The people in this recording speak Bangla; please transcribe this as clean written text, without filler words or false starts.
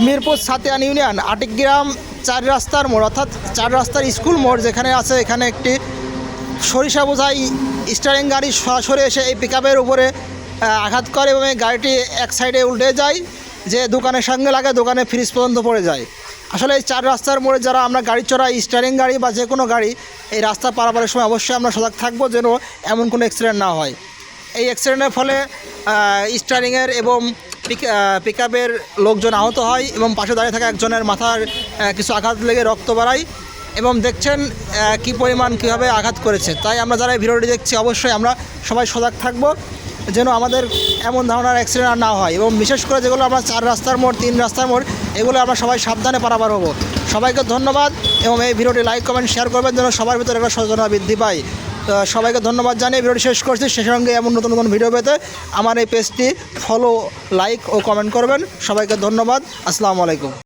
মিরপুর সাতিয়ান ইউনিয়ন আটিকগ্রাম 4 রাস্তার মোড় অর্থাৎ 4 রাস্তার স্কুল মোড় যেখানে আছে, এখানে একটি সরিষা বোঝাই স্টিয়ারিং গাড়ি সরাসরি এসে এই পিকআপের উপরে আঘাত করে এবং এই গাড়িটি এক সাইডে উল্টে যায়, যে দোকানের সঙ্গে লাগে, দোকানে ফ্রিজ পর্যন্ত পড়ে যায়। আসলে এই 4 রাস্তার মোড়ে যারা আমরা গাড়ি চড়াই, স্টিয়ারিং গাড়ি বা যে কোনো গাড়ি, এই রাস্তা পারাপারের সময় অবশ্যই আমরা সজাগ থাকবো যেন এমন কোনো অ্যাক্সিডেন্ট না হয়। এই অ্যাক্সিডেন্টের ফলে স্টিয়ারিংয়ের এবং পিকআপের লোকজন আহত হয় এবং পাশে দাঁড়িয়ে থাকা একজনের মাথার কিছু আঘাত লেগে রক্ত বাড়ায় এবং দেখছেন কী পরিমাণ কীভাবে আঘাত করেছে। তাই আমরা যারা এই ভিডিওটি দেখছি অবশ্যই আমরা সবাই সজাগ থাকবো যেন আমাদের এমন ধরনের অ্যাক্সিডেন্ট আর না হয়, এবং বিশেষ করে যেগুলো আমরা 4 রাস্তার মোড়, 3 রাস্তার মোড়, এগুলো আমরা সবাই সাবধানে পারাপার হবো। সবাইকে ধন্যবাদ এবং এই ভিডিওটি লাইক কমেন্ট শেয়ার করবেন যেন সবার ভিতরে একটা সচেতনতা বৃদ্ধি পায়। তো সবাইকে ধন্যবাদ জানিয়ে ভিডিওটি শেষ করছি। সেই সঙ্গে এমন নতুন নতুন ভিডিও পেতে আমার এই পেজটি ফলো, লাইক ও কমেন্ট করবেন। সবাইকে ধন্যবাদ। আসসালামু আলাইকুম।